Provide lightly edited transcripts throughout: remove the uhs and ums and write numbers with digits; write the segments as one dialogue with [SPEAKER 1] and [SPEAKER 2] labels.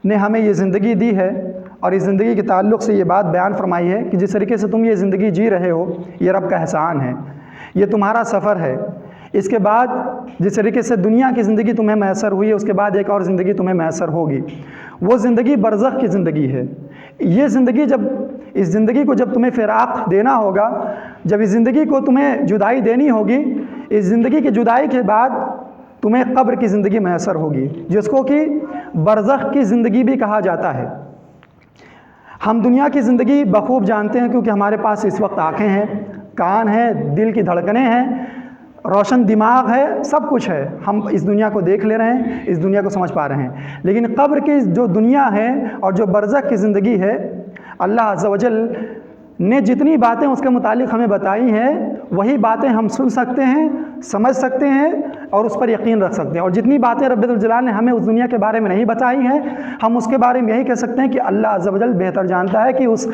[SPEAKER 1] نے ہمیں یہ زندگی دی ہے اور اس زندگی کے تعلق سے یہ بات بیان فرمائی ہے کہ جس طریقے سے تم یہ زندگی جی رہے ہو یہ رب کا احسان ہے، یہ تمہارا سفر ہے۔ اس کے بعد جس طریقے سے دنیا کی زندگی تمہیں میسر ہوئی ہے، اس کے بعد ایک اور زندگی تمہیں میسر ہوگی، وہ زندگی برزخ کی زندگی ہے۔ یہ زندگی اس زندگی کو جب تمہیں فراق دینا ہوگا، جب اس زندگی کو تمہیں جدائی دینی ہوگی، اس زندگی کی جدائی کے بعد تمہیں قبر کی زندگی میسر ہوگی، جس کو کہ برزخ کی زندگی بھی کہا جاتا ہے۔ ہم دنیا کی زندگی بخوب جانتے ہیں کیونکہ ہمارے پاس اس وقت آنکھیں ہیں، کان ہیں، دل کی دھڑکنیں ہیں، روشن دماغ ہے، سب کچھ ہے، ہم اس دنیا کو دیکھ لے رہے ہیں، اس دنیا کو سمجھ پا رہے ہیں۔ لیکن قبر کی جو دنیا ہے اور جو برزخ کی زندگی ہے، اللہ عز و جل نے جتنی باتیں اس کے متعلق ہمیں بتائی ہیں، وہی باتیں ہم سن سکتے ہیں، سمجھ سکتے ہیں اور اس پر یقین رکھ سکتے ہیں۔ اور جتنی باتیں رب الجلال نے ہمیں اس دنیا کے بارے میں نہیں بتائی ہیں، ہم اس کے بارے میں یہی کہہ سکتے ہیں کہ اللہ عز و جل بہتر جانتا ہے کہ اس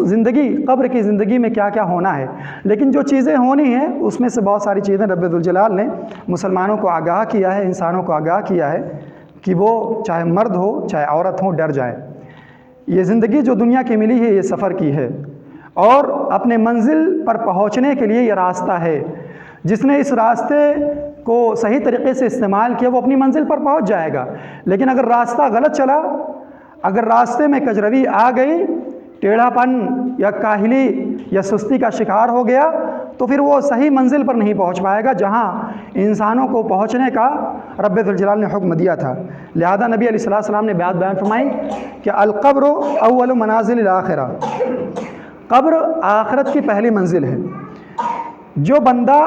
[SPEAKER 1] زندگی، قبر کی زندگی میں کیا کیا ہونا ہے۔ لیکن جو چیزیں ہونی ہیں اس میں سے بہت ساری چیزیں رب الجلال نے مسلمانوں کو آگاہ کیا ہے، انسانوں کو آگاہ کیا ہے کہ وہ چاہے مرد ہو چاہے عورت ہو ڈر جائیں۔ یہ زندگی جو دنیا کی ملی ہے یہ سفر کی ہے اور اپنے منزل پر پہنچنے کے لیے یہ راستہ ہے۔ جس نے اس راستے کو صحیح طریقے سے استعمال کیا وہ اپنی منزل پر پہنچ جائے گا، لیکن اگر راستہ غلط چلا، اگر راستے میں کجروی آ گئی، ٹیڑھا پن یا کاہلی یا سستی کا شکار ہو گیا تو پھر وہ صحیح منزل پر نہیں پہنچ پائے گا جہاں انسانوں کو پہنچنے کا رب الجلال نے حکم دیا تھا۔ لہذا نبی علیہ السلام نے بات بیان فرمائی کہ القبر اول منازل الاخرہ، قبر آخرت کی پہلی منزل ہے۔ جو بندہ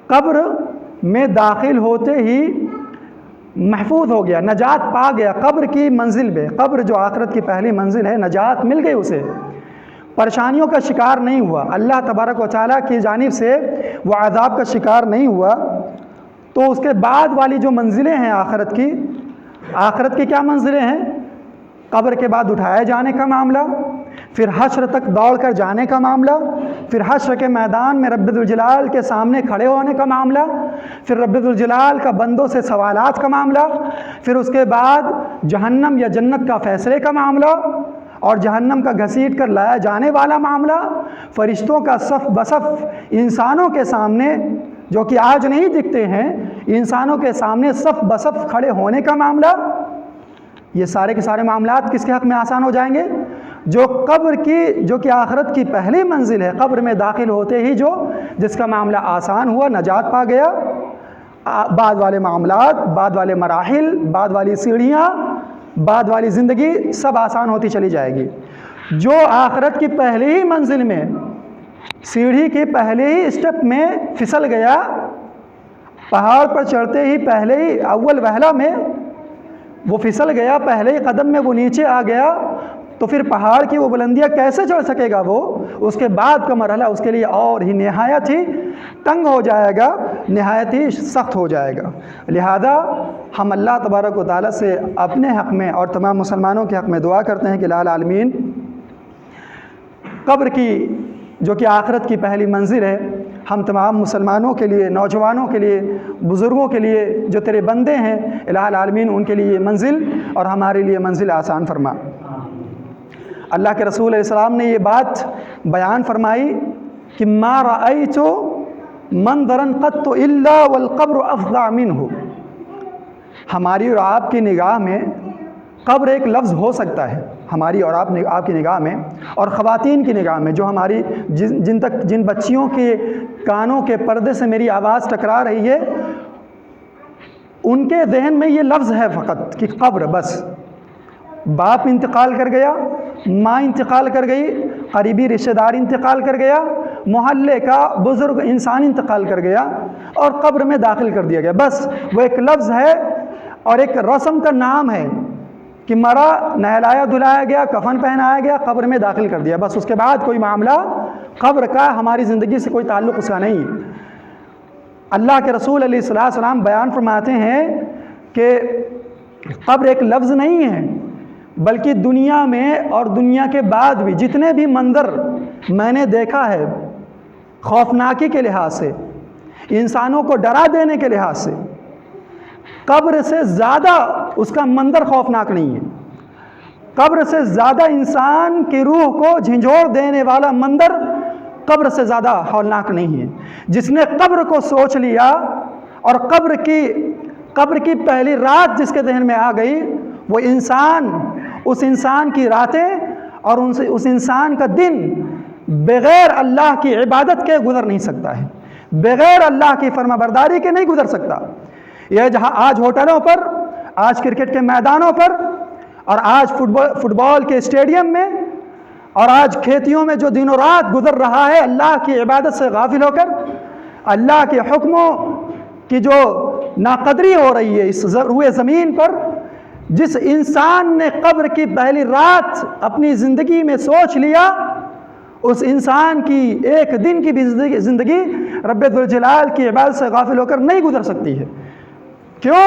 [SPEAKER 1] قبر میں داخل ہوتے ہی محفوظ ہو گیا، نجات پا گیا قبر کی منزل میں، قبر جو آخرت کی پہلی منزل ہے، نجات مل گئی اسے، پریشانیوں کا شکار نہیں ہوا، اللہ تبارک و تعالیٰ کی جانب سے وہ عذاب کا شکار نہیں ہوا، تو اس کے بعد والی جو منزلیں ہیں آخرت کی کیا منزلیں ہیں؟ قبر کے بعد اٹھائے جانے کا معاملہ، پھر حشر تک دوڑ کر جانے کا معاملہ، پھر حشر کے میدان میں رب الجلال کے سامنے کھڑے ہونے کا معاملہ، پھر رب الجلال کا بندوں سے سوالات کا معاملہ، پھر اس کے بعد جہنم یا جنت کا فیصلے کا معاملہ اور جہنم کا گھسیٹ کر لایا جانے والا معاملہ، فرشتوں کا صف بصف انسانوں کے سامنے جو کہ آج نہیں دکھتے ہیں، انسانوں کے سامنے صف بصف کھڑے ہونے کا معاملہ، یہ سارے کے سارے معاملات کس کے حق میں آسان ہو جائیں گے؟ جو کہ آخرت کی پہلی منزل ہے، قبر میں داخل ہوتے ہی جس کا معاملہ آسان ہوا، نجات پا گیا، بعد والے معاملات، بعد والے مراحل، بعد والی سیڑھیاں، بعد والی زندگی سب آسان ہوتی چلی جائے گی۔ جو آخرت کی پہلی ہی منزل میں، سیڑھی کی پہلے ہی اسٹیپ میں پھسل گیا، پہاڑ پر چڑھتے ہی پہلے ہی اول وہلہ میں وہ پھسل گیا، پہلے ہی قدم میں وہ نیچے آ گیا، تو پھر پہاڑ کی وہ بلندیاں کیسے چڑھ سکے گا وہ؟ اس کے بعد کا مرحلہ اس کے لیے اور ہی نہایت ہی تنگ ہو جائے گا، نہایت ہی سخت ہو جائے گا۔ لہذا ہم اللہ تبارک و تعالیٰ سے اپنے حق میں اور تمام مسلمانوں کے حق میں دعا کرتے ہیں کہ الہ العالمین قبر کی جو کہ آخرت کی پہلی منزل ہے، ہم تمام مسلمانوں کے لیے، نوجوانوں کے لیے، بزرگوں کے لیے جو تیرے بندے ہیں، الہ العالمین ان کے لیے یہ منزل اور ہمارے لیے منزل آسان فرما۔ اللہ کے رسول علیہ السلام نے یہ بات بیان فرمائی کہ ما رأیت منظرا قط الا والقبر افظع منہ۔ ہماری اور آپ کی نگاہ میں قبر ایک لفظ ہو سکتا ہے، ہماری اور آپ کی نگاہ میں، اور خواتین کی نگاہ میں، جو ہماری جن بچیوں کے کانوں کے پردے سے میری آواز ٹکرا رہی ہے، ان کے ذہن میں یہ لفظ ہے فقط کہ قبر، بس باپ انتقال کر گیا، ماں انتقال کر گئی، قریبی رشتہ دار انتقال کر گیا، محلے کا بزرگ انسان انتقال کر گیا اور قبر میں داخل کر دیا گیا، بس وہ ایک لفظ ہے اور ایک رسم کا نام ہے کہ مرا، نہلایا دھلایا گیا، کفن پہنایا گیا، قبر میں داخل کر دیا، بس اس کے بعد کوئی معاملہ قبر کا ہماری زندگی سے کوئی تعلق اس کا نہیں۔ اللہ کے رسول علیہ السلام بیان فرماتے ہیں کہ قبر ایک لفظ نہیں ہے، بلکہ دنیا میں اور دنیا کے بعد بھی جتنے بھی منظر میں نے دیکھا ہے خوفناکی کے لحاظ سے، انسانوں کو ڈرا دینے کے لحاظ سے، قبر سے زیادہ اس کا منظر خوفناک نہیں ہے۔ قبر سے زیادہ انسان کی روح کو جھنجھوڑ دینے والا منظر قبر سے زیادہ ہولناک نہیں ہے۔ جس نے قبر کو سوچ لیا اور قبر کی پہلی رات جس کے ذہن میں آ گئی، وہ انسان، اس انسان کی راتیں اور اس انسان کا دن بغیر اللہ کی عبادت کے گزر نہیں سکتا ہے، بغیر اللہ کی فرما برداری کے نہیں گزر سکتا۔ یہ جہاں آج ہوٹلوں پر، آج کرکٹ کے میدانوں پر، اور آج فٹ بال کے اسٹیڈیم میں، اور آج کھیتیوں میں جو دن و رات گزر رہا ہے اللہ کی عبادت سے غافل ہو کر، اللہ کے حکموں کی جو ناقدری ہو رہی ہے اس روئے زمین پر، جس انسان نے قبر کی پہلی رات اپنی زندگی میں سوچ لیا، اس انسان کی ایک دن کی بھی زندگی رب ذوالجلال کی عبادت سے غافل ہو کر نہیں گزر سکتی ہے۔ کیوں؟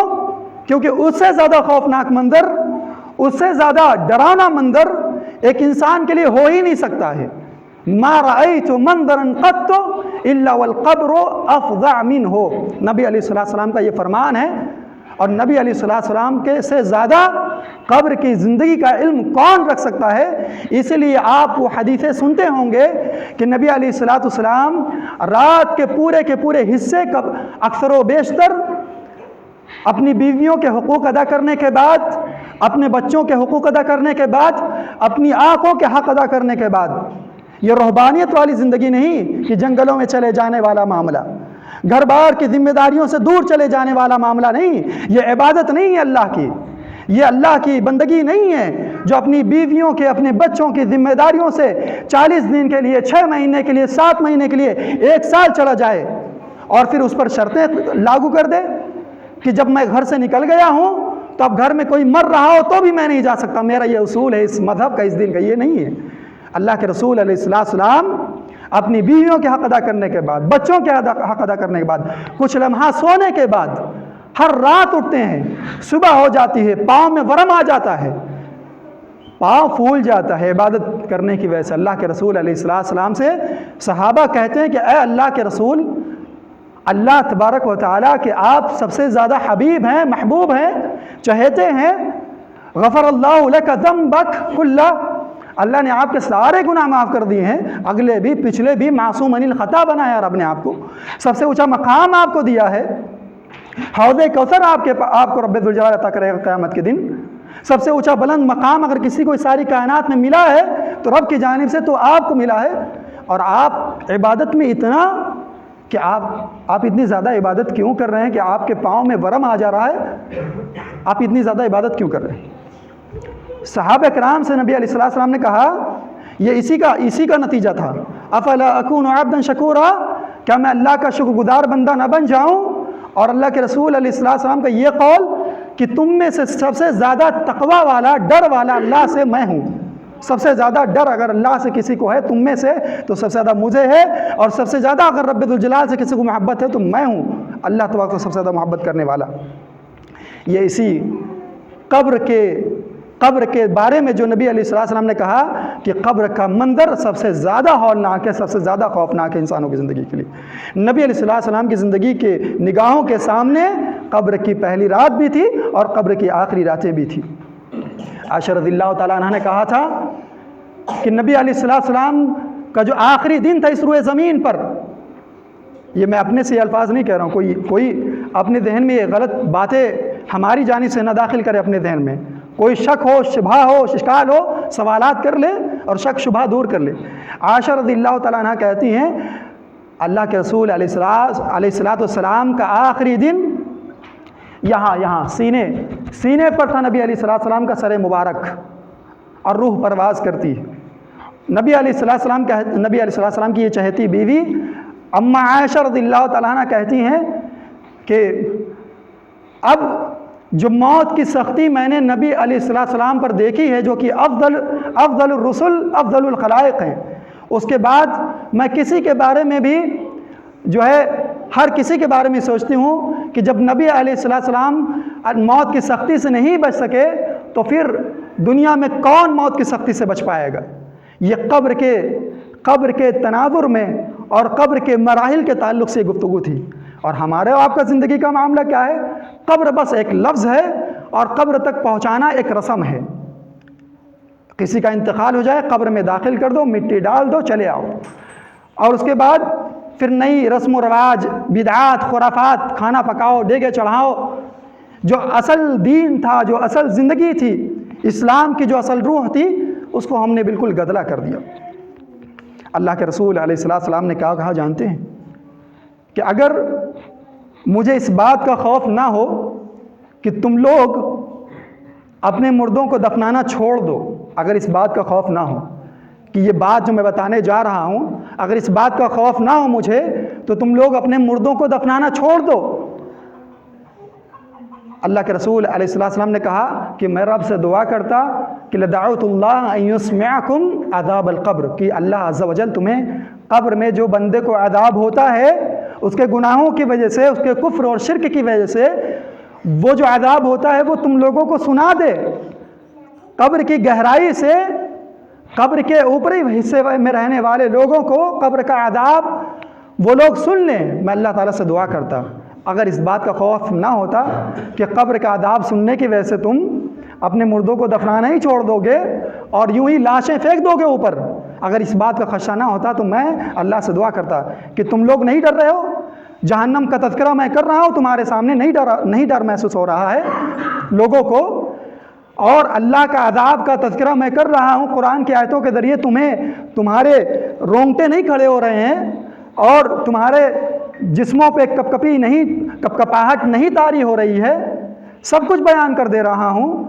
[SPEAKER 1] کیونکہ اس سے زیادہ خوفناک منظر، اس سے زیادہ ڈرانا منظر ایک انسان کے لیے ہو ہی نہیں سکتا ہے۔ ما رأیت منظرا قط الا والقبر افظع منہ، نبی علیہ السلام کا یہ فرمان ہے، اور نبی علیہ السلام کے سے زیادہ قبر کی زندگی کا علم کون رکھ سکتا ہے؟ اسی لیے آپ وہ حدیثیں سنتے ہوں گے کہ نبی علیہ السلام رات کے پورے حصے کا اکثر و بیشتر اپنی بیویوں کے حقوق ادا کرنے کے بعد، اپنے بچوں کے حقوق ادا کرنے کے بعد، اپنی آنکھوں کے حق ادا کرنے کے بعد، یہ رہبانیت والی زندگی نہیں کہ جنگلوں میں چلے جانے والا معاملہ، گھر بار کی ذمہ داریوں سے دور چلے جانے والا معاملہ نہیں، یہ عبادت نہیں ہے اللہ کی، یہ اللہ کی بندگی نہیں ہے جو اپنی بیویوں کے، اپنے بچوں کی ذمہ داریوں سے 40 دن کے لیے، 6 مہینے کے لیے، 7 مہینے کے لیے، 1 سال چلا جائے اور پھر اس پر شرطیں لاگو کر دے کہ جب میں گھر سے نکل گیا ہوں تو اب گھر میں کوئی مر رہا ہو تو بھی میں نہیں جا سکتا، میرا یہ اصول ہے اس مذہب کا، اس دین کا، یہ نہیں ہے۔ اللہ کے رسول علیہ السلام اپنی بیویوں کے حق ادا کرنے کے بعد، بچوں کے حق ادا کرنے کے بعد، کچھ لمحہ سونے کے بعد، ہر رات اٹھتے ہیں، صبح ہو جاتی ہے، پاؤں میں ورم آ جاتا ہے، پاؤں پھول جاتا ہے عبادت کرنے کی وجہ سے۔ اللہ کے رسول علیہ السلام سے صحابہ کہتے ہیں کہ اے اللہ کے رسول، اللہ تبارک و تعالیٰ کہ آپ سب سے زیادہ حبیب ہیں، محبوب ہیں، چہیتے ہیں، غفر اللہ لک ذنبک کلہ، اللہ نے آپ کے سارے گناہ معاف کر دیے ہیں، اگلے بھی پچھلے بھی، معصوم عن الخطا بنایا رب نے آپ کو، سب سے اونچا مقام آپ کو دیا ہے، حوض کوثر آپ کو رب ذوالجلال عطا کرے گا قیامت کے دن، سب سے اونچا بلند مقام اگر کسی کو ساری کائنات میں ملا ہے تو رب کی جانب سے تو آپ کو ملا ہے، اور آپ عبادت میں اتنا کہ آپ اتنی زیادہ عبادت کیوں کر رہے ہیں کہ آپ کے پاؤں میں ورم آ جا رہا ہے؟ آپ اتنی زیادہ عبادت کیوں کر رہے ہیں؟ صحابہ کرام سے نبی علیہ السلام نے کہا، یہ اسی کا نتیجہ تھا، افلا اکون عبدا شکورا، کیا میں اللہ کا شکر گزار بندہ نہ بن جاؤں؟ اور اللہ کے رسول علیہ السلام کا یہ قول کہ تم میں سے سب سے زیادہ تقوی والا، ڈر والا اللہ سے میں ہوں، سب سے زیادہ ڈر اگر اللہ سے کسی کو ہے تم میں سے تو سب سے زیادہ مجھے ہے، اور سب سے زیادہ اگر رب ذوالجلال سے کسی کو محبت ہے تو میں ہوں، اللہ تبارک و تعالیٰ سب سے زیادہ محبت کرنے والا۔ یہ اسی قبر کے بارے میں جو نبی علیہ السلام نے کہا کہ قبر کا منظر سب سے زیادہ ہولناک ہے، سب سے زیادہ خوفناک ہے انسانوں کی زندگی کے لیے۔ نبی علیہ السلام کی زندگی کے نگاہوں کے سامنے قبر کی پہلی رات بھی تھی اور قبر کی آخری راتیں بھی تھی۔ عائشہ رضی اللہ تعالیٰ عنہ نے کہا تھا کہ نبی علیہ السلام کا جو آخری دن تھا اس روئے زمین پر، یہ میں اپنے سے یہ الفاظ نہیں کہہ رہا ہوں، کوئی اپنے ذہن میں یہ غلط باتیں ہماری جانب سے نہ داخل کرے اپنے ذہن میں، کوئی شک ہو، شبہ ہو، اشکال ہو، سوالات کر لے اور شک شبہ دور کر لے۔ عائشہ رضی اللہ تعالیٰ عنہ کہتی ہیں اللہ کے رسول علیہ السلام کا آخری دن یہاں سینے پر تھا نبی علیہ السلام کا سر مبارک، اور روح پرواز کرتی ہے۔ نبی علیہ السلام کی یہ چہیتی بیوی اماں عائشہ رضی اللہ تعالیٰ عنہ کہتی ہیں کہ اب جو موت کی سختی میں نے نبی علیہ السلام پر دیکھی ہے، جو کہ افضل الرسل افضل الخلائق ہیں، اس کے بعد میں کسی کے بارے میں بھی جو ہے ہر کسی کے بارے میں سوچتی ہوں کہ جب نبی علیہ السلام موت کی سختی سے نہیں بچ سکے تو پھر دنیا میں کون موت کی سختی سے بچ پائے گا۔ یہ قبر کے تناظر میں اور قبر کے مراحل کے تعلق سے گفتگو تھی، اور ہمارے آپ کا زندگی کا معاملہ کیا ہے؟ قبر بس ایک لفظ ہے اور قبر تک پہنچانا ایک رسم ہے. کسی کا انتقال ہو جائے قبر میں داخل کر دو, مٹی ڈال دو, چلے آؤ, اور اس کے بعد پھر نئی رسم و رواج, بدعات, خرافات, کھانا پکاؤ, دیگے چڑھاؤ. جو اصل دین تھا, جو اصل زندگی تھی, اسلام کی جو اصل روح تھی, اس کو ہم نے بالکل گدلا کر دیا. اللہ کے رسول علیہ السلام نے کہا جانتے ہیں کہ اگر مجھے اس بات کا خوف نہ ہو کہ تم لوگ اپنے مردوں کو دفنانا چھوڑ دو, اگر اس بات کا خوف نہ ہو کہ یہ بات جو میں بتانے جا رہا ہوں, اگر اس بات کا خوف نہ ہو مجھے, تو تم لوگ اپنے مردوں کو دفنانا چھوڑ دو. اللہ کے رسول علیہ السلام نے کہا کہ میں رب سے دعا کرتا کہ لدعوت اللہ ان یسمعکم عذاب القبر, کہ اللہ عز و جل تمہیں قبر میں جو بندے کو عذاب ہوتا ہے اس کے گناہوں کی وجہ سے, اس کے کفر اور شرک کی وجہ سے, وہ جو عذاب ہوتا ہے وہ تم لوگوں کو سنا دے. قبر کی گہرائی سے, قبر کے اوپری حصے میں رہنے والے لوگوں کو قبر کا عذاب وہ لوگ سن لیں. میں اللہ تعالیٰ سے دعا کرتا اگر اس بات کا خوف نہ ہوتا کہ قبر کا عذاب سننے کی وجہ سے تم اپنے مردوں کو دفنانا ہی چھوڑ دو گے اور یوں ہی لاشیں پھینک دو گے اوپر, اگر اس بات کا خدشہ نہ ہوتا تو میں اللہ سے دعا کرتا کہ تم لوگ نہیں ڈر رہے ہو, جہنم کا تذکرہ میں کر رہا ہوں تمہارے سامنے, نہیں ڈر محسوس ہو رہا ہے لوگوں کو, اور اللہ کا عذاب کا تذکرہ میں کر رہا ہوں قرآن کی آیتوں کے ذریعے, تمہارے رونگٹے نہیں کھڑے ہو رہے ہیں اور تمہارے جسموں پہ کپکپاہٹ نہیں طاری ہو رہی ہے, سب کچھ بیان کر دے رہا ہوں,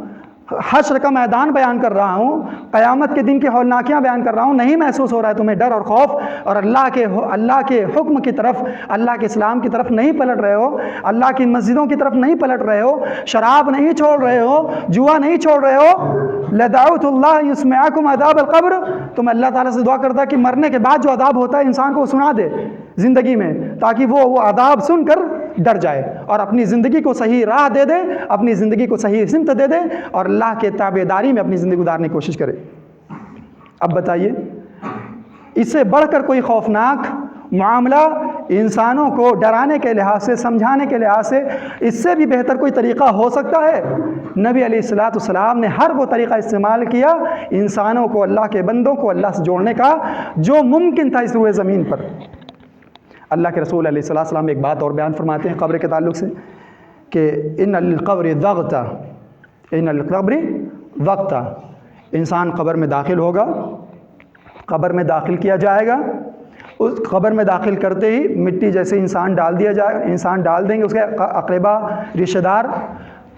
[SPEAKER 1] حشر کا میدان بیان کر رہا ہوں, قیامت کے دن کی ہولناکیاں بیان کر رہا ہوں, نہیں محسوس ہو رہا ہے تمہیں ڈر اور خوف, اور اللہ کے حکم کی طرف, اللہ کے اسلام کی طرف نہیں پلٹ رہے ہو, اللہ کی مسجدوں کی طرف نہیں پلٹ رہے ہو, شراب نہیں چھوڑ رہے ہو, جوا نہیں چھوڑ رہے ہو, لدعوت اللہ یسمعکم عذاب القبر, تو میں اللہ تعالیٰ سے دعا کرتا کہ مرنے کے بعد جو عذاب ہوتا ہے انسان کو سنا دے زندگی میں, تاکہ وہ عذاب سن کر ڈر جائے اور اپنی زندگی کو صحیح راہ دے دے, اپنی زندگی کو صحیح سمت دے دے اور اللہ کے تابعداری میں اپنی زندگی گزارنے کی کوشش کرے. اب بتائیے اس سے بڑھ کر کوئی خوفناک معاملہ انسانوں کو ڈرانے کے لحاظ سے, سمجھانے کے لحاظ سے, اس سے بھی بہتر کوئی طریقہ ہو سکتا ہے؟ نبی علیہ السلام نے ہر وہ طریقہ استعمال کیا انسانوں کو, اللہ کے بندوں کو اللہ سے جوڑنے کا جو ممکن تھا اس روئے زمین پر. اللہ کے رسول علیہ السلام ایک بات اور بیان فرماتے ہیں قبر کے تعلق سے کہ ان للقبر ضغطہ, ان للقبر ضغطہ, انسان قبر میں داخل ہوگا, قبر میں داخل کیا جائے گا, اس قبر میں داخل کرتے ہی مٹی جیسے انسان ڈال دیں گے اس کے اقربا رشتہ دار,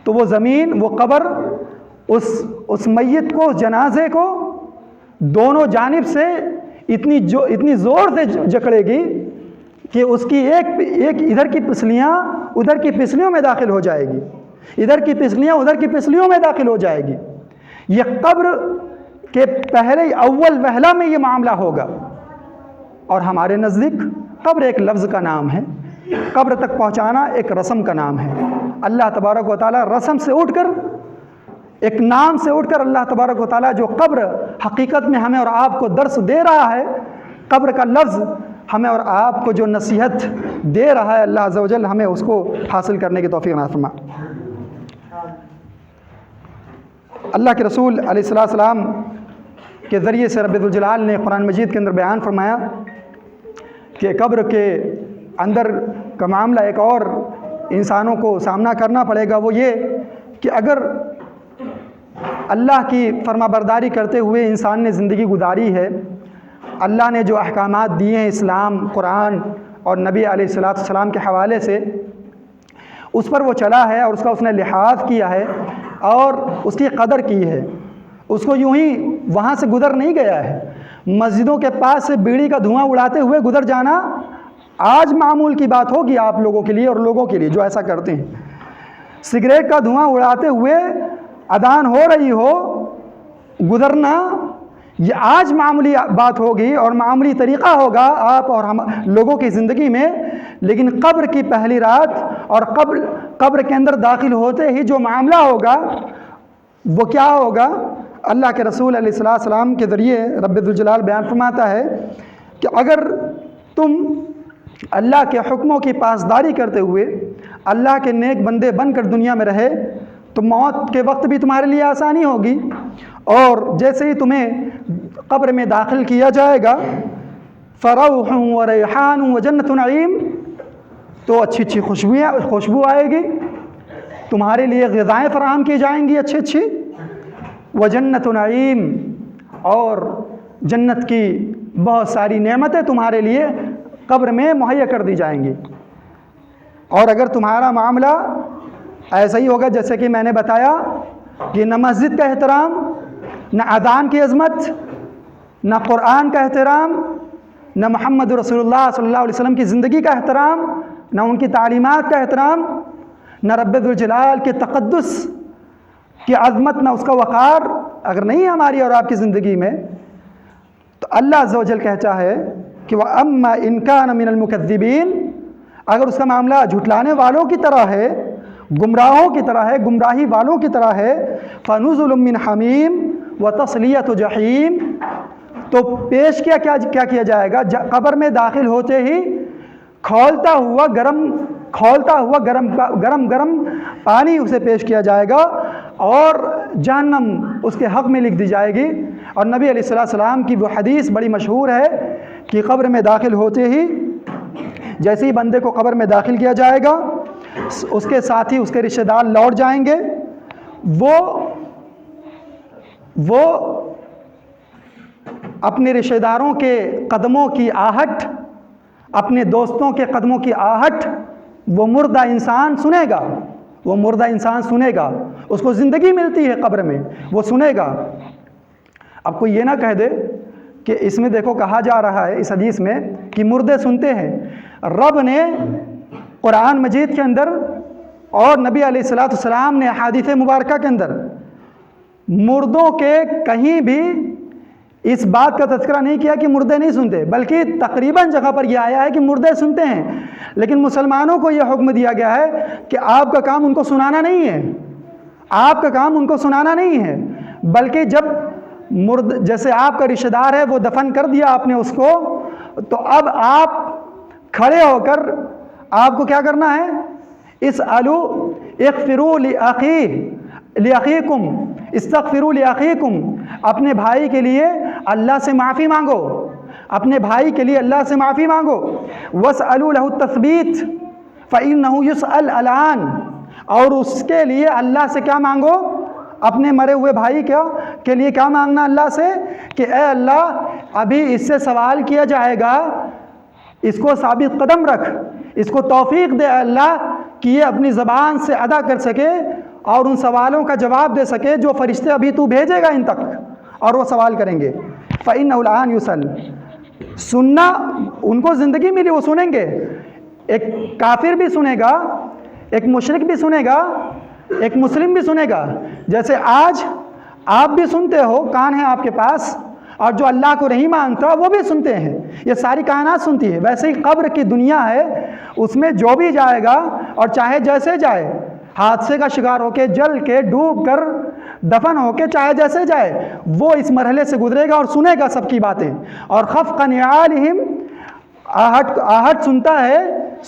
[SPEAKER 1] تو وہ زمین, وہ قبر اس میت کو, جنازے کو دونوں جانب سے اتنی زور سے جکڑے گی کہ اس کی ایک ادھر کی پسلیاں ادھر کی پسلیوں میں داخل ہو جائے گی, ادھر کی پسلیاں ادھر کی پسلیوں میں داخل ہو جائے گی. یہ قبر کے پہلے اول وہلہ میں یہ معاملہ ہوگا, اور ہمارے نزدیک قبر ایک لفظ کا نام ہے, قبر تک پہنچانا ایک رسم کا نام ہے. اللہ تبارک و تعالیٰ رسم سے اٹھ کر, ایک نام سے اٹھ کر اللہ تبارک و تعالیٰ جو قبر حقیقت میں ہمیں اور آپ کو درس دے رہا ہے, قبر کا لفظ ہمیں اور آپ کو جو نصیحت دے رہا ہے, اللہ عز و جل ہمیں اس کو حاصل کرنے کی توفیق عطا فرما. اللہ کے رسول علیہ السلام کے ذریعے سے رب الجلال نے قرآن مجید کے اندر بیان فرمایا کہ قبر کے اندر کا معاملہ ایک اور انسانوں کو سامنا کرنا پڑے گا, وہ یہ کہ اگر اللہ کی فرما برداری کرتے ہوئے انسان نے زندگی گزاری ہے, اللہ نے جو احکامات دیے ہیں اسلام, قرآن اور نبی علیہ السلام کے حوالے سے, اس پر وہ چلا ہے اور اس نے لحاظ کیا ہے اور اس کی قدر کی ہے, اس کو یوں ہی وہاں سے گزر نہیں گیا ہے. مسجدوں کے پاس سے بیڑی کا دھواں اڑاتے ہوئے گزر جانا آج معمول کی بات ہوگی آپ لوگوں کے لیے اور لوگوں کے لیے جو ایسا کرتے ہیں. سگریٹ کا دھواں اڑاتے ہوئے اذان ہو رہی ہو گزرنا یہ آج معمولی بات ہوگی اور معمولی طریقہ ہوگا آپ اور ہم لوگوں کی زندگی میں, لیکن قبر کی پہلی رات اور قبر کے اندر داخل ہوتے ہی جو معاملہ ہوگا وہ کیا ہوگا؟ اللہ کے رسول علیہ السلام کے ذریعے رب الجلال بیان فرماتا ہے کہ اگر تم اللہ کے حکموں کی پاسداری کرتے ہوئے اللہ کے نیک بندے بن کر دنیا میں رہے تو موت کے وقت بھی تمہارے لیے آسانی ہوگی، اور جیسے ہی تمہیں قبر میں داخل کیا جائے گا فروح و ریحان و جنت نعیم، تو اچھی اچھی خوشبو آئے گی، تمہارے لیے غذائیں فراہم کی جائیں گی اچھی اچھی، و جنت نعیم، اور جنت کی بہت ساری نعمتیں تمہارے لیے قبر میں مہیا کر دی جائیں گی۔ اور اگر تمہارا معاملہ ایسا ہی ہوگا جیسے کہ میں نے بتایا کہ نہ مسجد کا احترام، نہ اذان کی عظمت، نہ قرآن کا احترام، نہ محمد رسول اللہ صلی اللہ علیہ وسلم کی زندگی کا احترام، نہ ان کی تعلیمات کا احترام، نہ رب ذوالجلال کے تقدس کی عظمت، نہ اس کا وقار اگر نہیں ہے ہماری اور آپ کی زندگی میں، تو اللہ عز و جل کہتا ہے کہ وَأَمَّا إِن كَانَ مِنَ الْمُكَذِّبِينَ، اگر اس کا معاملہ جھٹلانے والوں کی طرح ہے، گمراہوں کی طرح ہے، گمراہی والوں کی طرح ہے، فَنُزُلٌ مِّنْ حَمِيمٍ وَتَصْلِيَةُ جَحِيمٍ، تو پیش کیا کیا جائے گا، قبر میں داخل ہوتے ہی کھولتا ہوا گرم پانی اسے پیش کیا جائے گا، اور جہنم اس کے حق میں لکھ دی جائے گی۔ اور نبی علیہ السلام کی وہ حدیث بڑی مشہور ہے کہ قبر میں داخل ہوتے ہی جیسے ہی بندے کو قبر میں داخل کیا جائے گا، اس کے ساتھی اس کے رشتہ دار لوٹ جائیں گے، وہ اپنے رشتہ داروں کے قدموں کی آہٹ، اپنے دوستوں کے قدموں کی آہٹ وہ مردہ انسان سنے گا، اس کو زندگی ملتی ہے قبر میں، وہ سنے گا۔ اب کوئی یہ نہ کہہ دے کہ اس میں دیکھو کہا جا رہا ہے اس حدیث میں کہ مردے سنتے ہیں۔ رب نے قرآن مجید کے اندر اور نبی علیہ السلام نے احادیث مبارکہ کے اندر مردوں کے کہیں بھی اس بات کا تذکرہ نہیں کیا کہ مردے نہیں سنتے، بلکہ تقریباً جگہ پر یہ آیا ہے کہ مردے سنتے ہیں، لیکن مسلمانوں کو یہ حکم دیا گیا ہے کہ آپ کا کام ان کو سنانا نہیں ہے، بلکہ جب جیسے آپ کا رشتہ دار ہے وہ دفن کر دیا آپ نے اس کو، تو اب آپ کھڑے ہو کر آپ کو کیا کرنا ہے، اغفروا لأخیکم، استغفروا لأخیکم، اپنے بھائی کے لیے اللہ سے معافی مانگو، اپنے بھائی کے لیے اللہ سے معافی مانگو، واسألوا له التثبیت فإنه يسأل الآن، اور اس کے لیے اللہ سے کیا مانگو، اپنے مرے ہوئے بھائی کے لیے کیا مانگنا اللہ سے کہ اے اللہ ابھی اس سے سوال کیا جائے گا، اس کو ثابت قدم رکھ، اس کو توفیق دے اللہ کہ یہ اپنی زبان سے ادا کر سکے اور ان سوالوں کا جواب دے سکے جو فرشتے ابھی تو بھیجے گا ان تک، اور وہ سوال کریں گے۔ فَإِنَّهُ الْآنَ يُسْأَلُ، سننا ان کو زندگی ملی، وہ سنیں گے، ایک کافر بھی سنے گا، ایک مشرک بھی سنے گا، ایک مسلم بھی سنے گا، جیسے آج آپ بھی سنتے ہو، کان ہے آپ کے پاس، اور جو اللہ کو نہیں مانتا وہ بھی سنتے ہیں، یہ ساری کائنات سنتی ہے۔ ویسے ہی قبر کی دنیا ہے، اس میں جو بھی جائے گا اور چاہے جیسے جائے، حادثے کا شکار ہو کے، جل کے، ڈوب کر، دفن ہو کے، چاہے جیسے جائے، وہ اس مرحلے سے گزرے گا اور سنے گا سب کی باتیں۔ اور خفق نعالہم، آہٹ سنتا ہے،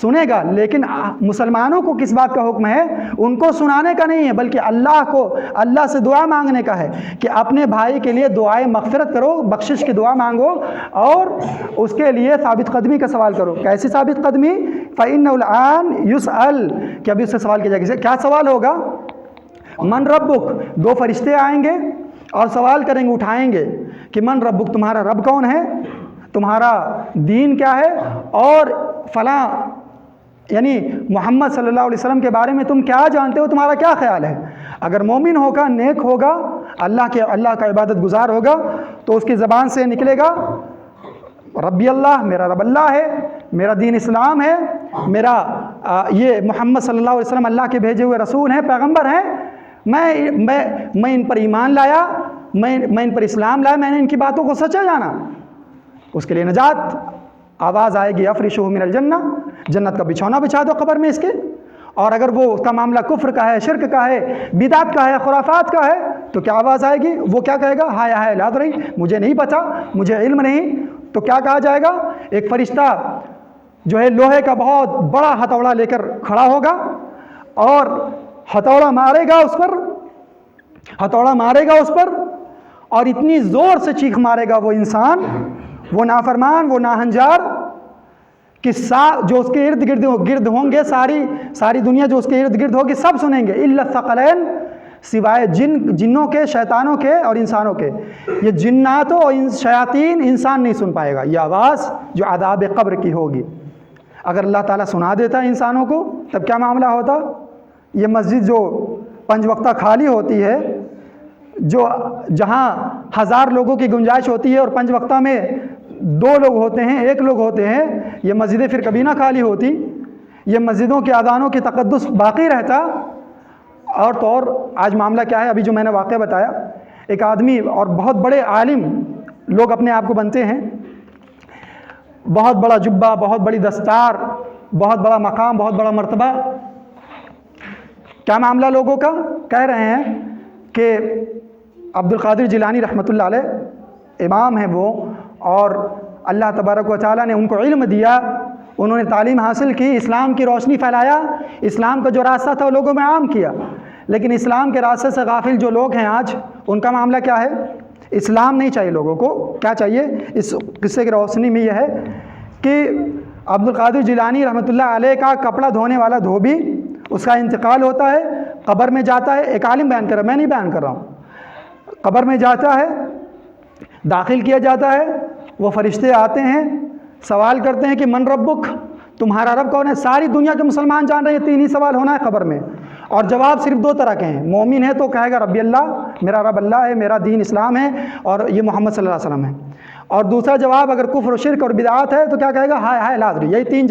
[SPEAKER 1] سنے گا، لیکن مسلمانوں کو کس بات کا حکم ہے، ان کو سنانے کا نہیں ہے، بلکہ اللہ سے دعا مانگنے کا ہے کہ اپنے بھائی کے لیے دعائے مغفرت کرو، بخشش کی دعا مانگو، اور اس کے لیے ثابت قدمی کا سوال کرو۔ کیسی ثابت قدمی؟ فَإِنَّهُ الْآنَ يُسْأَلُ، کہ ابھی اس سے سوال کیا جائے گا۔ کیا سوال ہوگا؟ من ربک، دو فرشتے آئیں گے اور سوال کریں گے، اٹھائیں گے کہ من ربک، تمہارا رب کون ہے، تمہارا دین کیا ہے، اور فلاں یعنی محمد صلی اللہ علیہ وسلم کے بارے میں تم کیا جانتے ہو، تمہارا کیا خیال ہے۔ اگر مومن ہوگا، نیک ہوگا، اللہ کا عبادت گزار ہوگا، تو اس کی زبان سے نکلے گا ربی اللہ، میرا رب اللہ ہے، میرا دین اسلام ہے، میرا یہ محمد صلی اللہ علیہ وسلم اللہ کے بھیجے ہوئے رسول ہیں، پیغمبر ہیں، میں ان پر ایمان لایا، میں ان پر اسلام لایا، میں نے ان کی باتوں کو سچا جانا۔ اس کے لیے نجات، آواز آئے گی افرشوہ من الجنہ، جنت کا بچھونا بچھا دو قبر میں اس کے۔ اور اگر وہ اس کا معاملہ کفر کا ہے، شرک کا ہے، بدعت کا ہے، خرافات کا ہے، تو کیا آواز آئے گی، وہ کیا کہے گا، ہائے ہائے لا ادری، مجھے نہیں پتا، مجھے علم نہیں۔ تو کیا کہا جائے گا، ایک فرشتہ جو ہے لوہے کا بہت بڑا ہتھوڑا لے کر کھڑا ہوگا، اور ہتھوڑا مارے گا اس پر اور اتنی زور سے چیخ مارے گا وہ انسان، وہ نافرمان، وہ ناہنجار، کہ جو اس کے گرد ہوں گے، ساری دنیا جو اس کے ارد گرد ہوگی سب سنیں گے، الا الثقلین، سوائے جنوں کے، شیطانوں کے اور انسانوں کے۔ یہ جناتوں اور شیاطین، انسان نہیں سن پائے گا یہ آواز جو عذاب قبر کی ہوگی۔ اگر اللہ تعالیٰ سنا دیتا ہے انسانوں کو تب کیا معاملہ ہوتا؟ یہ مسجد جو 5 وقتہ خالی ہوتی ہے، جہاں 1000 لوگوں کی گنجائش ہوتی ہے اور 5 وقتہ میں 2 لوگ ہوتے ہیں، 1 لوگ ہوتے ہیں، یہ مسجدیں پھر کبھی نہ خالی ہوتی، یہ مسجدوں کے اذانوں کی تقدس باقی رہتا۔ اور تو اور آج معاملہ کیا ہے، ابھی جو میں نے واقعہ بتایا، ایک آدمی اور بہت بڑے عالم لوگ اپنے آپ کو بنتے ہیں، بہت بڑا جبہ، بہت بڑی دستار، بہت بڑا مقام، بہت بڑا مرتبہ، کیا معاملہ لوگوں کا؟ کہہ رہے ہیں کہ عبد القادر جیلانی رحمۃ اللہ علیہ امام ہیں وہ، اور اللہ تبارک و تعالیٰ نے ان کو علم دیا، انہوں نے تعلیم حاصل کی، اسلام کی روشنی پھیلایا، اسلام کا جو راستہ تھا وہ لوگوں میں عام کیا، لیکن اسلام کے راستے سے غافل جو لوگ ہیں آج، ان کا معاملہ کیا ہے؟ اسلام نہیں چاہیے لوگوں کو، کیا چاہیے؟ اس قصے کی روشنی میں یہ ہے کہ عبد القادر جیلانی رحمۃ اللہ علیہ کا کپڑا دھونے والا دھوبی، اس کا انتقال ہوتا ہے، قبر میں جاتا ہے، ایک عالم بیان کر رہا ہے، میں نہیں بیان کر رہا ہوں، قبر میں جاتا ہے، داخل کیا جاتا ہے، وہ فرشتے آتے ہیں، سوال کرتے ہیں کہ من ربک، تمہارا رب کون ہے؟ ساری دنیا کے مسلمان جان رہے ہیں 3 ہی سوال ہونا ہے قبر میں، اور جواب صرف 2 طرح کے ہیں۔ مومن ہے تو کہے گا ربی اللہ، میرا رب اللہ ہے، میرا دین اسلام ہے اور یہ محمد صلی اللہ علیہ وسلم ہے، اور دوسرا جواب اگر کفر و شرک اور بدعات ہے تو کیا کہے گا؟ ہائے ہائے لا ادری۔ یہی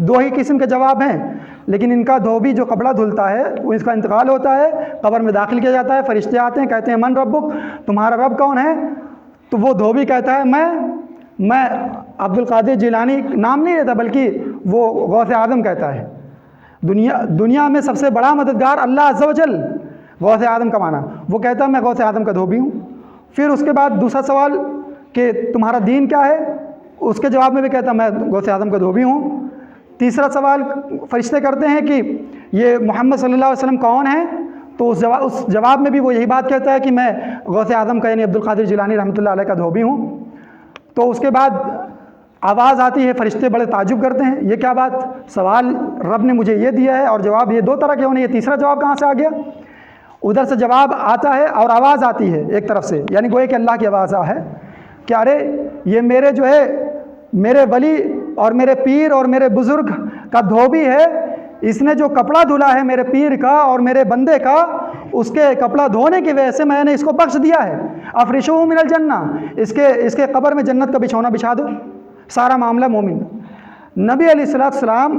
[SPEAKER 1] 2 ہی قسم کے جواب ہیں، لیکن ان کا دھوبی جو کپڑا دھلتا ہے وہ اس کا انتقال ہوتا ہے، قبر میں داخل کیا جاتا ہے، فرشتے آتے ہیں، کہتے ہیں من ربک، تمہارا رب کون ہے؟ تو وہ دھوبی کہتا ہے میں عبد القادر جیلانی، نام نہیں لیتا بلکہ وہ غوث اعظم کہتا ہے، دنیا میں سب سے بڑا مددگار اللہ عز و جل، غوث اعظم کا معنی، وہ کہتا ہے میں غوث اعظم کا دھوبی ہوں۔ پھر اس کے بعد دوسرا سوال کہ تمہارا دین کیا ہے، اس کے جواب میں بھی کہتا ہے میں غوث اعظم کا دھوبی ہوں۔ تیسرا سوال فرشتے کرتے ہیں کہ یہ محمد صلی اللہ علیہ وسلم کون ہے، تو اس جواب میں بھی وہ یہی بات کہتا ہے کہ میں غوث اعظم کا یعنی عبد القادر جیلانی رحمۃ اللہ علیہ کا دھوبی ہوں۔ تو اس کے بعد آواز آتی ہے، فرشتے بڑے تعجب کرتے ہیں، یہ کیا بات، سوال رب نے مجھے یہ دیا ہے اور جواب یہ 2 طرح کے ہونے، یہ تیسرا جواب کہاں سے آ گیا؟ ادھر سے جواب آتا ہے اور آواز آتی ہے ایک طرف سے، یعنی گویا کہ اللہ کی آواز ہے کہ ارے یہ میرے جو ہے میرے ولی اور میرے پیر اور میرے بزرگ کا دھوبی ہے، اس نے جو کپڑا دھلا ہے میرے پیر کا اور میرے بندے کا، اس کے کپڑا دھونے کی وجہ سے میں نے اس کو بخش دیا ہے، افرشوہ من الجنہ، اس کے قبر میں جنت کا بچھونا بچھا دو۔ سارا معاملہ مومن۔ نبی علیہ السلام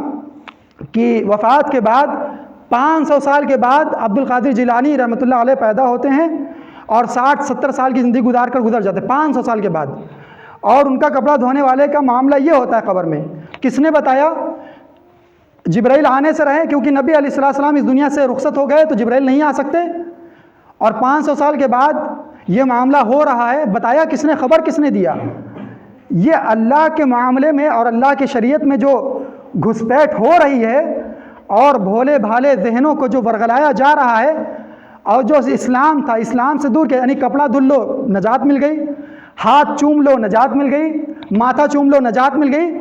[SPEAKER 1] کی وفات کے بعد 500 سال کے بعد عبد القادر جیلانی رحمۃ اللہ علیہ پیدا ہوتے ہیں اور 60-70 سال کی زندگی گزر جاتے ہیں 500 سال کے بعد، اور ان کا کپڑا دھونے والے کا معاملہ یہ ہوتا ہے قبر میں۔ کس نے بتایا؟ جبرائیل آنے سے رہے، کیونکہ نبی علیہ السلام اس دنیا سے رخصت ہو گئے تو جبرائیل نہیں آ سکتے، اور 500 سال کے بعد یہ معاملہ ہو رہا ہے۔ بتایا کس نے؟ خبر کس نے دیا؟ یہ اللہ کے معاملے میں اور اللہ کی شریعت میں جو گھسپیٹ ہو رہی ہے اور بھولے بھالے ذہنوں کو جو ورغلایا جا رہا ہے، اور جو اسلام تھا اسلام سے دور کے، یعنی کپڑا دھل لو نجات مل گئی، ہاتھ چوم لو نجات مل گئی، ماتھا چوم لو نجات مل گئی،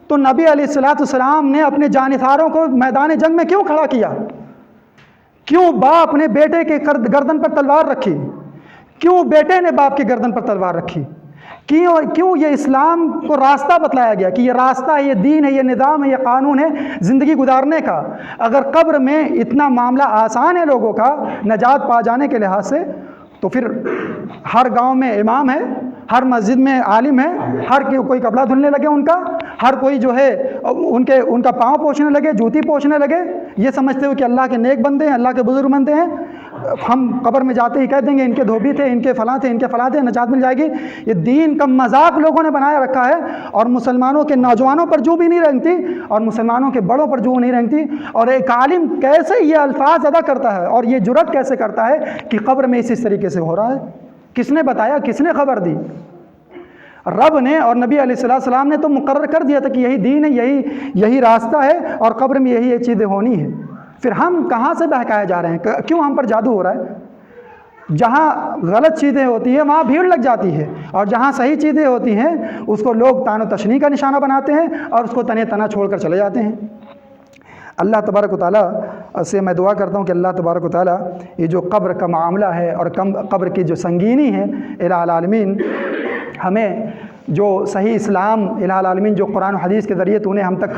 [SPEAKER 1] تو نبی علیہ السلام نے اپنے جانثاروں کو میدان جنگ میں کیوں کھڑا کیا؟ کیوں باپ نے بیٹے کے گردن پر تلوار رکھی؟ کیوں بیٹے نے باپ کے گردن پر تلوار رکھی؟ کیوں یہ اسلام کو راستہ بتلایا گیا کہ یہ راستہ ہے، یہ دین ہے، یہ نظام ہے، یہ قانون ہے زندگی گزارنے کا۔ اگر قبر میں اتنا معاملہ آسان ہے لوگوں کا نجات پا جانے کے لحاظ سے، تو پھر ہر گاؤں میں امام ہے، ہر مسجد میں عالم ہے، ہر کوئی کپڑا دھلنے لگے ان کا، ہر کوئی جو ہے ان کا پاؤں پوچھنے لگے، جوتی پوچھنے لگے، یہ سمجھتے ہوئے کہ اللہ کے نیک بندے ہیں، اللہ کے بزرگ بندے ہیں، ہم قبر میں جاتے ہی کہہ دیں گے ان کے دھوبی تھے، ان کے فلاں تھے، ان کے فلاں تھے، نجات مل جائے گی۔ یہ دین کا مذاق لوگوں نے بنایا رکھا ہے، اور مسلمانوں کے نوجوانوں پر جو بھی نہیں رنگتی اور مسلمانوں کے بڑوں پر جو نہیں رنگتی۔ اور ایک عالم کیسے یہ الفاظ ادا کرتا ہے اور یہ جرأت کیسے کرتا ہے کہ قبر میں اس طریقے سے ہو رہا ہے؟ کس نے بتایا؟ کس نے خبر دی؟ رب نے اور نبی علیہ السلام نے تو مقرر کر دیا تھا کہ یہی دین ہے، یہی راستہ ہے، اور قبر میں یہی چیزیں ہونی ہیں۔ پھر ہم کہاں سے بہکائے جا رہے ہیں؟ کیوں ہم پر جادو ہو رہا ہے؟ جہاں غلط چیزیں ہوتی ہیں وہاں بھیڑ لگ جاتی ہے، اور جہاں صحیح چیزیں ہوتی ہیں اس کو لوگ تان و تشنیع کا نشانہ بناتے ہیں اور اس کو تنے تنا چھوڑ کر چلے جاتے ہیں۔ اللہ تبارک و تعالیٰ سے میں دعا کرتا ہوں کہ اللہ تبارک و تعالیٰ یہ جو قبر کا معاملہ ہے اور قبر کی جو سنگینی ہے، الہ العالمین ہمیں جو صحیح اسلام الہ العالمین جو قرآن و حدیث کے ذریعے تو نے ہم تک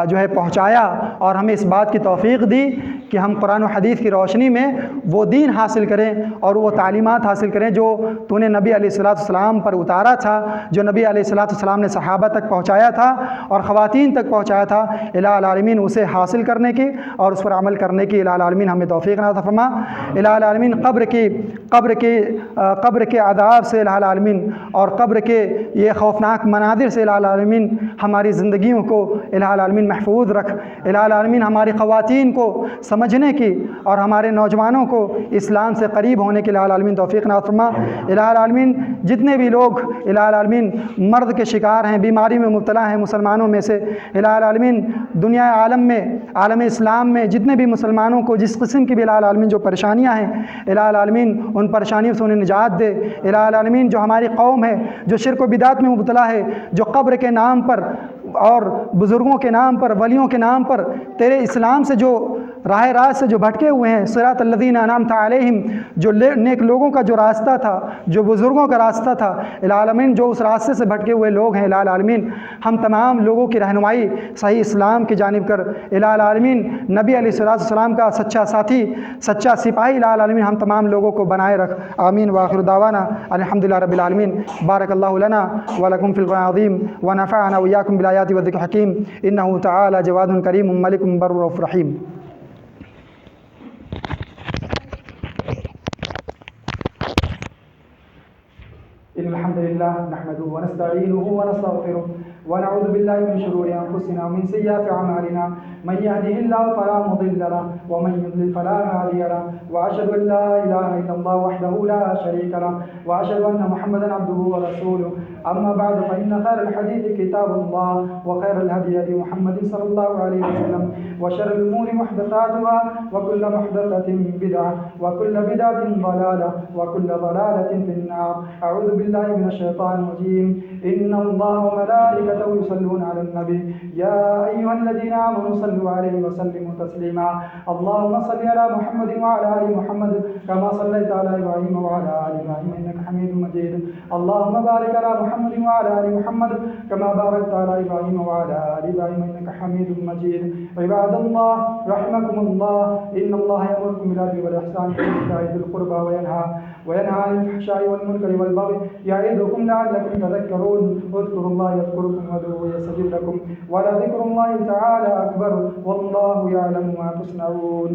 [SPEAKER 1] جو ہے پہنچایا، اور ہمیں اس بات کی توفیق دی کہ ہم قرآن و حدیث کی روشنی میں وہ دین حاصل کریں اور وہ تعلیمات حاصل کریں جو تو نے نبی علیہ الصلوۃ والسلام پر اتارا تھا، جو نبی علیہ الصلوۃ والسلام نے صحابہ تک پہنچایا تھا اور خواتین تک پہنچایا تھا۔ الہ العالمین اسے حاصل کرنے کی اور اس پر عمل کرنے کی الہ العالمین ہمیں توفیق عطا فرما۔ الہ العالمین قبر کے عذاب سے الہ العالمین اور قبر کے یہ خوفناک مناظر سے الہ العالمین ہماری زندگیوں کو الہ العالمین محفوظ رکھ۔ الہ العالمین ہماری خواتین کو سمجھنے کی اور ہمارے نوجوانوں کو اسلام سے قریب ہونے کے الہ العالمین توفیق عطا فرما۔ الہ العالمین جتنے بھی لوگ الہ العالمین مرض کے شکار ہیں، بیماری میں مبتلا ہیں مسلمانوں میں سے، الہ العالمین دنیا عالم میں عالم اسلام میں جتنے بھی مسلمانوں کو جس قسم کی بھی الہ العالمین جو پریشانیاں ہیں، الہ العالمین ان پریشانیوں سے انہیں نجات دے۔ الہ العالمین جو ہماری قوم ہے جو شرک و بدعت میں مبتلا ہے، جو قبر کے نام پر اور بزرگوں کے نام پر، ولیوں کے نام پر تیرے اسلام سے جو راہ راست سے جو بھٹکے ہوئے ہیں، صراط الذین انعمت علیہم، جو نیک لوگوں کا جو راستہ تھا، جو بزرگوں کا راستہ تھا، الہ العالمین جو اس راستے سے بھٹکے ہوئے لوگ ہیں، الہ العالمین ہم تمام لوگوں کی رہنمائی صحیح اسلام کی جانب کر۔ الہ العالمین نبی علیہ الصلوۃ والسلام کا سچا ساتھی، سچا سپاہی الہ العالمین ہم تمام لوگوں کو بنائے رکھ۔ آمین وآخر دعوانا الحمدللہ رب العالمین۔ بارک اللہ لنا ولکم فی القرآن العظیم ونفعنا وإیاکم بالآیات والذکر الحکیم، انہ تعالی جواد کریم ملک بر رؤوف رحیم۔ إن الحمد لله نحمده ونستعينه ونستغفره ونعوذ بالله من شرور أنفسنا ومن سيئات أعمالنا، من يهده الله فلا مضل له ومن يضلل فلا هادي له، وأشهد أن لا إله إلا الله وحده لا شريك له، وأشهد أن محمدا عبده ورسوله، أما بعد فإن خير الحديث كتاب الله وخير الهدي هدي محمد صلى الله عليه وسلم، وشر الأمور محدثاتها وكل محدثة بدعة وكل بدعة ضلالة وكل ضلالة في النار۔ أعوذ بالله من الشيطان الرجيم، إن الله وملائكته يصلون على النبي يا أيها الذين آمنوا صلوا عليه وسلموا تسليما، اللهم صل على محمد وعلى آل محمد كما صليت على إبراهيم وعلى آل إبراهيم إنك حميد مجيد، اللهم بارك على محمد وعلى آل محمد كما باركت على إبراهيم وعلى آل إبراهيم إنك حميد مجيد۔ عباد الله رحمكم الله، إن الله يأمركم بالعدل والإحسان وإيتاء ذي القربى وينهى عن الفحشاء والمنكر والبغي يعظكم لعلكم تذكرون، اذكروا الله يذكركم وادعوه يستجب لكم ولذكر الله تعالى أكبر والله يعلم ما تصنعون۔